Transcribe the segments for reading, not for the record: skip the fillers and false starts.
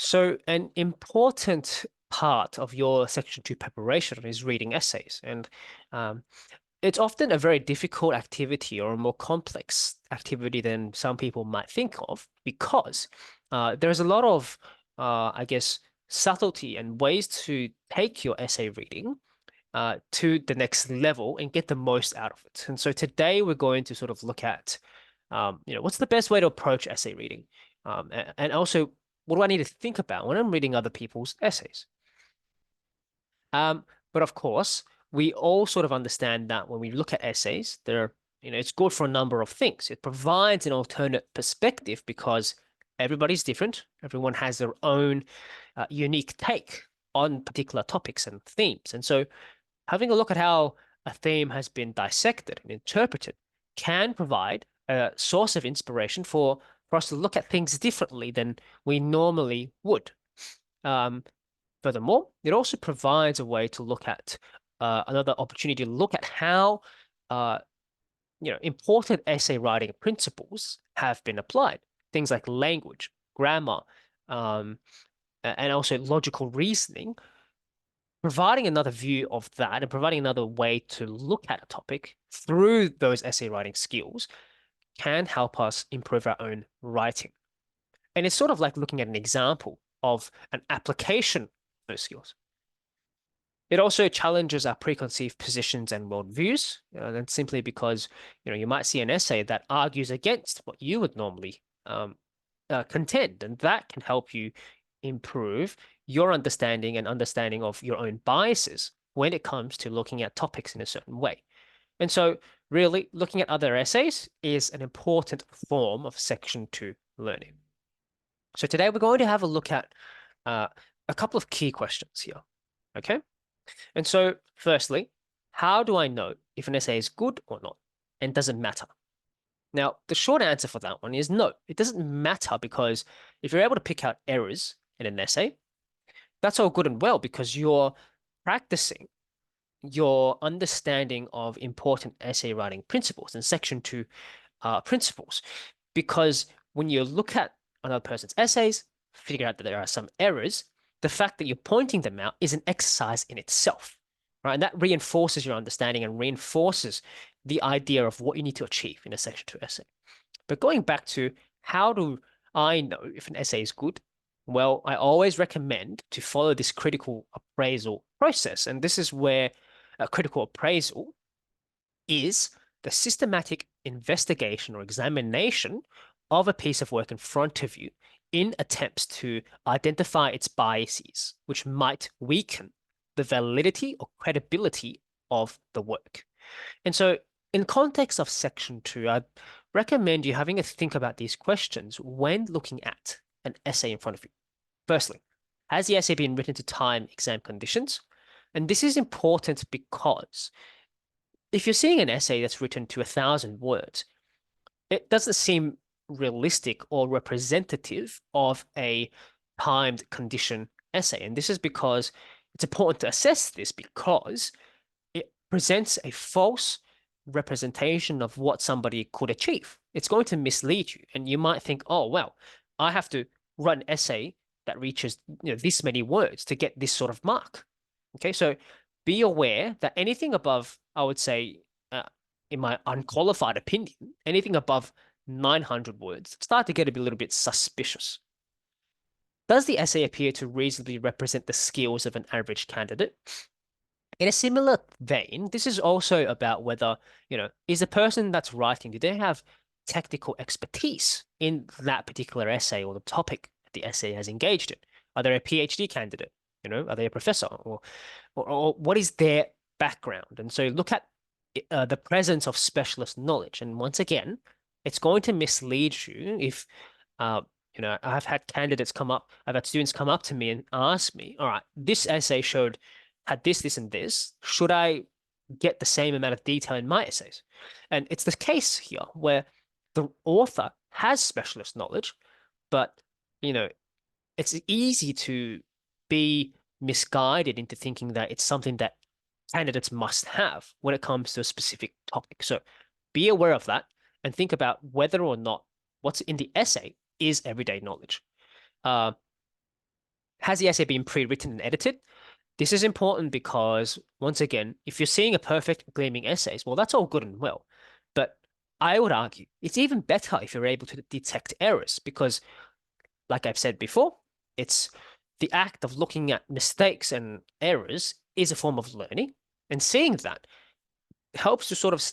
So an important part of your Section 2 preparation is reading essays. And um, it's often a very difficult activity or a more complex activity than some people might think of because there's a lot of, I guess, subtlety and ways to take your essay reading to the next level and get the most out of it. And so today we're going to sort of look at, what's the best way to approach essay reading? And also, what do I need to think about when I'm reading other people's essays? But of course, we all sort of understand that when we look at essays, it's good for a number of things. It provides an alternate perspective because everybody's different. Everyone has their own unique take on particular topics and themes. And so having a look at how a theme has been dissected and interpreted can provide a source of inspiration for us to look at things differently than we normally would. Um, Furthermore, it also provides a way to look at another opportunity to look at how important essay writing principles have been applied. Things like language, grammar, um, and also logical reasoning, providing another view of that and providing another way to look at a topic through those essay writing skills can help us improve our own writing. And it's sort of like looking at an example of an application of those skills. It also challenges our preconceived positions and worldviews, and simply because you might see an essay that argues against what you would normally contend, and that can help you improve your understanding and understanding of your own biases when it comes to looking at topics in a certain way. And so, really, looking at other essays is an important form of Section 2 learning. So today we're going to have a look at a couple of key questions here. Okay. And so, firstly, how do I know if an essay is good or not? And does it matter? Now, the short answer for that one is no, it doesn't matter because if you're able to pick out errors in an essay, that's all good and well because you're practicing your understanding of important essay writing principles and Section 2 principles. Because when you look at another person's essays, figure out that there are some errors, the fact that you're pointing them out is an exercise in itself, right? And that reinforces your understanding and reinforces the idea of what you need to achieve in a Section 2 essay. But going back to how do I know if an essay is good? Well, I always recommend to follow this critical appraisal process. And this is where a critical appraisal is the systematic investigation or examination of a piece of work in front of you in attempts to identify its biases, which might weaken the validity or credibility of the work. And so, in context of Section 2, I recommend you having a think about these questions when looking at an essay in front of you. Firstly, has the essay been written to time exam conditions? And this is important because if you're seeing an essay that's written to 1,000 words, it doesn't seem realistic or representative of a timed condition essay. And this is because it's important to assess this because it presents a false representation of what somebody could achieve. It's going to mislead you. And you might think, oh, well, I have to write an essay that reaches this many words to get this sort of mark. Okay, so be aware that anything above, I would say, in my unqualified opinion, anything above 900 words start to get a little bit suspicious. Does the essay appear to reasonably represent the skills of an average candidate? In a similar vein, this is also about whether, is the person that's writing, do they have technical expertise in that particular essay or the topic that the essay has engaged in? Are they a PhD candidate? Are they a professor? Or what is their background? And so look at the presence of specialist knowledge. And once again, it's going to mislead you if, I've had students come up to me and ask me, all right, this essay had this, this, and this. Should I get the same amount of detail in my essays? And it's the case here where the author has specialist knowledge, but, it's easy to be misguided into thinking that it's something that candidates must have when it comes to a specific topic. So be aware of that and think about whether or not what's in the essay is everyday knowledge. Has the essay been pre-written and edited? This is important because, once again, if you're seeing a perfect gleaming essays, well, that's all good and well. But I would argue it's even better if you're able to detect errors because, like I've said before, it's the act of looking at mistakes and errors is a form of learning, and seeing that helps to sort of,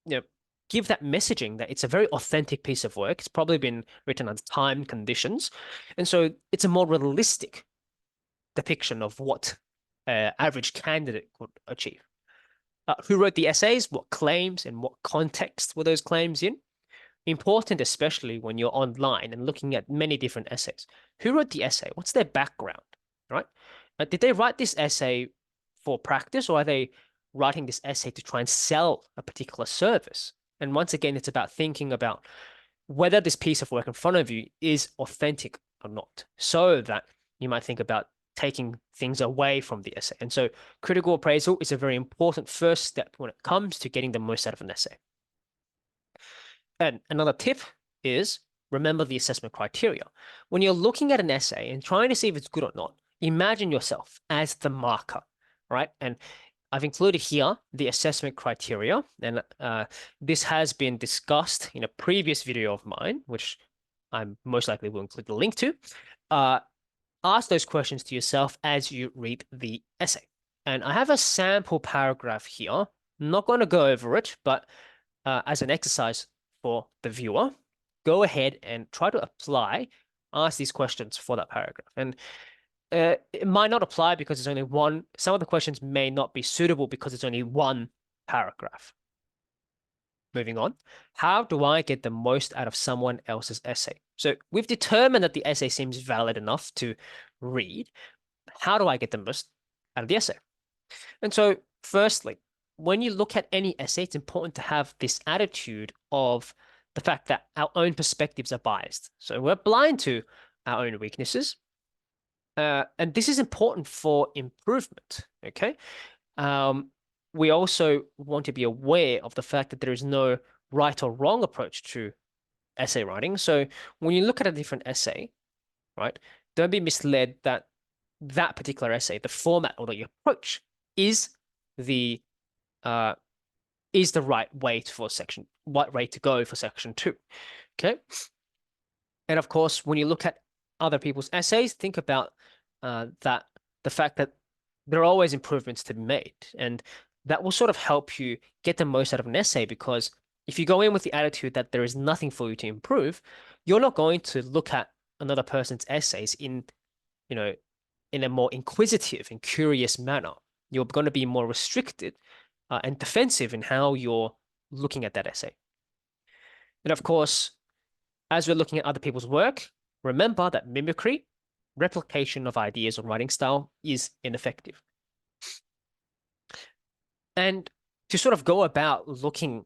you know, give that messaging that it's a very authentic piece of work. It's probably been written under time conditions, and so it's a more realistic depiction of what average candidate could achieve. Who wrote the essays? What claims and what context were those claims in? Important, especially when you're online and looking at many different essays. Who wrote the essay? What's their background, right? Did they write this essay for practice, or are they writing this essay to try and sell a particular service? And once again, it's about thinking about whether this piece of work in front of you is authentic or not, so that you might think about taking things away from the essay. And so critical appraisal is a very important first step when it comes to getting the most out of an essay. And another tip is remember the assessment criteria. When you're looking at an essay and trying to see if it's good or not, imagine yourself as the marker, right? And I've included here the assessment criteria, and this has been discussed in a previous video of mine, which I most likely will include the link to. Ask those questions to yourself as you read the essay. And I have a sample paragraph here. I'm not going to go over it, but as an exercise for the viewer, go ahead and try to ask these questions for that paragraph. And it might not apply because it's only one. Some of the questions may not be suitable because it's only one paragraph. Moving on. How do I get the most out of someone else's essay? So we've determined that the essay seems valid enough to read. How do I get the most out of the essay? And so, firstly, when you look at any essay, it's important to have this attitude of the fact that our own perspectives are biased. So we're blind to our own weaknesses. And this is important for improvement, okay? We also want to be aware of the fact that there is no right or wrong approach to essay writing. So when you look at a different essay, right, don't be misled that that particular essay, the format or the approach is the right way for section, what way to go for section 2. Okay. And of course, when you look at other people's essays, think about that the fact that there are always improvements to be made. And that will sort of help you get the most out of an essay, because if you go in with the attitude that there is nothing for you to improve, you're not going to look at another person's essays in, you know, in a more inquisitive and curious manner. You're going to be more restricted and defensive in how you're looking at that essay. And of course, as we're looking at other people's work, remember that mimicry, replication of ideas or writing style is ineffective. And to sort of go about looking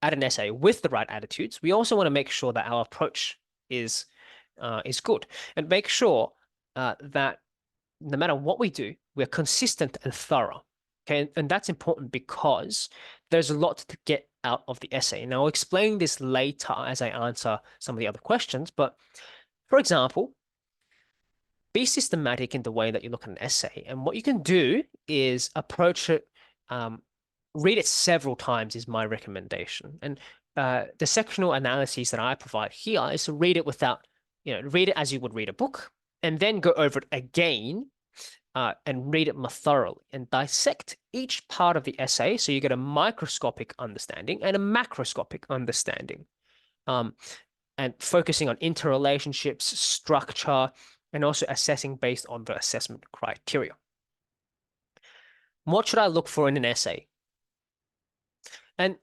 at an essay with the right attitudes, we also want to make sure that our approach is good, and make sure that no matter what we do, we're consistent and thorough. Okay, and that's important because there's a lot to get out of the essay. And I'll explain this later as I answer some of the other questions. But for example, be systematic in the way that you look at an essay. And what you can do is approach it, read it several times is my recommendation. And the sectional analyses that I provide here is to read it without, read it as you would read a book, and then go over it again and read it more thoroughly and dissect each part of the essay so you get a microscopic understanding and a macroscopic understanding, and focusing on interrelationships, structure, and also assessing based on the assessment criteria. What should I look for in an essay? And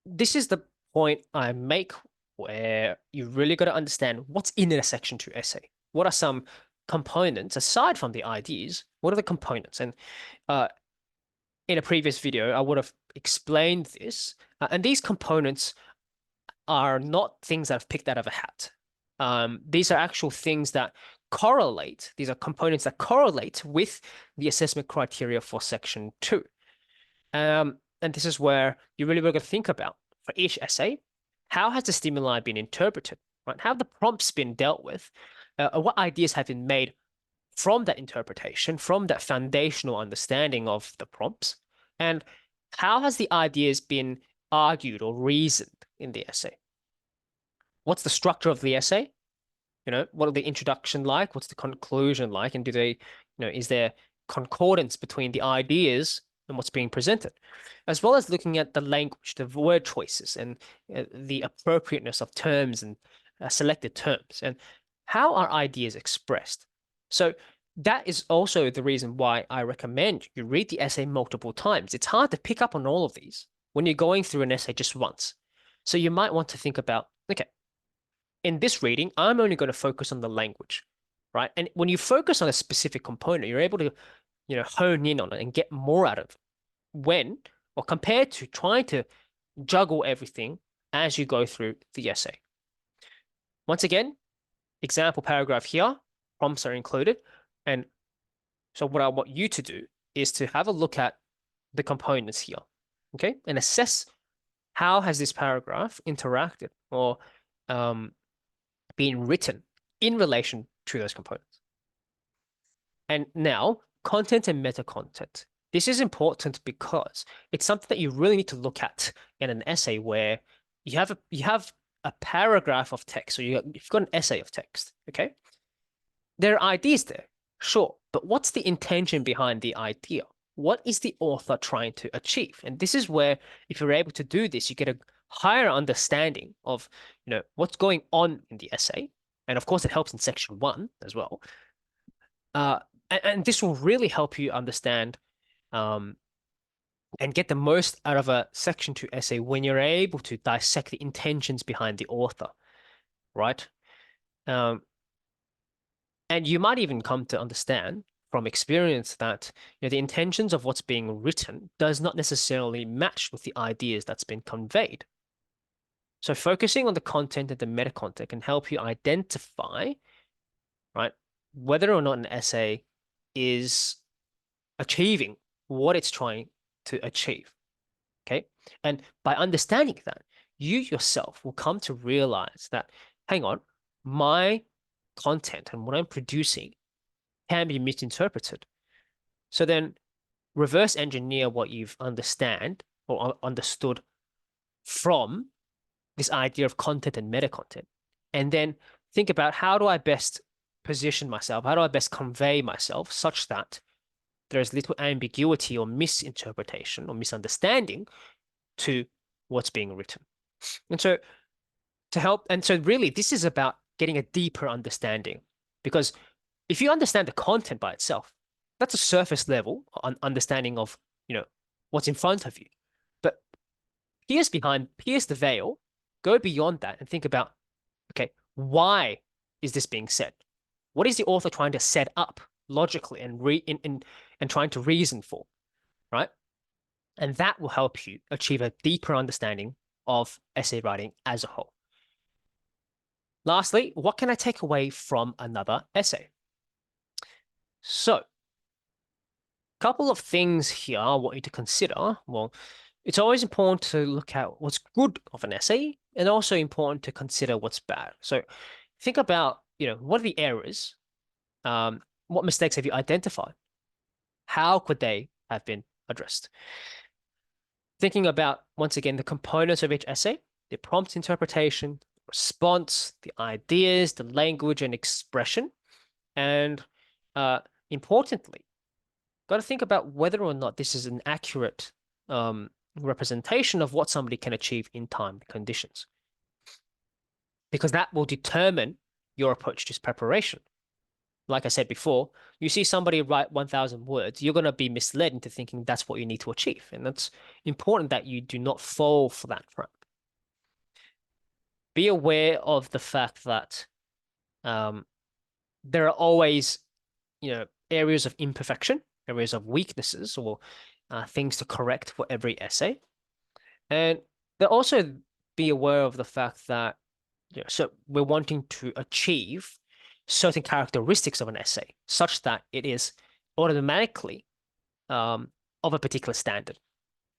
this is the point I make where you really got to understand what's in a section 2 essay. What are some components aside from the ideas? What are the components? And in a previous video, I would have explained this. And these components are not things that I've picked out of a hat. These are actual things that correlate. These are components that correlate with the assessment criteria for section 2. And this is where you really got to think about for each essay, how has the stimuli been interpreted, right? How have the prompts been dealt with? What ideas have been made from that interpretation, from that foundational understanding of the prompts, and how has the ideas been argued or reasoned in the essay? What's the structure of the essay? What are the introduction like? What's the conclusion like? And is there concordance between the ideas and what's being presented? As well as looking at the language, the word choices, and the appropriateness of terms and selected terms, and how are ideas expressed. So that is also the reason why I recommend you read the essay multiple times. It's hard to pick up on all of these when you're going through an essay just once. So you might want to think about, okay, in this reading, I'm only going to focus on the language, right? And when you focus on a specific component, you're able to, hone in on it and get more out of it or compared to trying to juggle everything as you go through the essay. Once again, example paragraph here, prompts are included. And so what I want you to do is to have a look at the components here, okay? And assess how has this paragraph interacted or being written in relation to those components. And now, content and meta content. This is important because it's something that you really need to look at in an essay where you have a paragraph of text, so you've got an essay of text, okay? There are ideas there, sure, but what's the intention behind the idea? What is the author trying to achieve? And this is where, if you're able to do this, you get a higher understanding of, what's going on in the essay. And of course, it helps in section 1 as well. And this will really help you understand and get the most out of a section 2 essay when you're able to dissect the intentions behind the author, right? And you might even come to understand from experience that the intentions of what's being written does not necessarily match with the ideas that's been conveyed. So focusing on the content and the meta content can help you identify, right, whether or not an essay is achieving what it's trying to achieve. Okay. And by understanding that, you yourself will come to realize that, hang on, my content and what I'm producing can be misinterpreted. So then reverse engineer what you've understood from this idea of content and meta content. And then think about, how do I best position myself? How do I best convey myself such that there's little ambiguity or misinterpretation or misunderstanding to what's being written? And so really this is about getting a deeper understanding, because if you understand the content by itself, that's a surface level understanding of, what's in front of you. But pierce the veil, go beyond that and think about, okay, why is this being said? What is the author trying to set up logically and trying to reason for, right? And that will help you achieve a deeper understanding of essay writing as a whole. Lastly, what can I take away from another essay? So, a couple of things here I want you to consider. Well, it's always important to look at what's good of an essay, and also important to consider what's bad. So think about, what are the errors? What mistakes have you identified? How could they have been addressed? Thinking about, once again, the components of each essay, the prompt interpretation, response, the ideas, the language and expression. And importantly, got to think about whether or not this is an accurate representation of what somebody can achieve in time and conditions, because that will determine your approach to preparation. Like I said before, you see somebody write 1,000 words, you're going to be misled into thinking that's what you need to achieve. And that's important that you do not fall for that trap. Be aware of the fact that there are always, areas of imperfection, areas of weaknesses, or things to correct for every essay. And they'll also be aware of the fact that, so we're wanting to achieve certain characteristics of an essay such that it is automatically of a particular standard.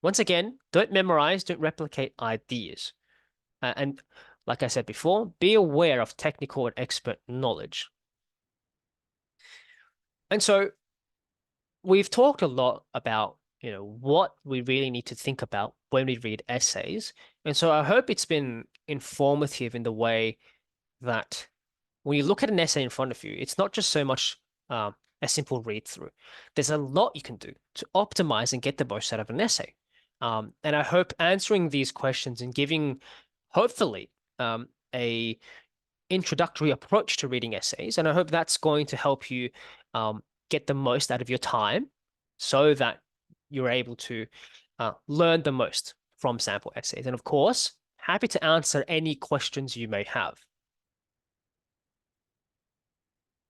Once again, don't memorize, don't replicate ideas. And like I said before, be aware of technical and expert knowledge. And so we've talked a lot about, what we really need to think about when we read essays. And so I hope it's been informative in the way that when you look at an essay in front of you, it's not just so much a simple read through. There's a lot you can do to optimize and get the most out of an essay. And I hope answering these questions and giving, hopefully, a introductory approach to reading essays, and I hope that's going to help you get the most out of your time so that you're able to learn the most from sample essays. And of course, happy to answer any questions you may have.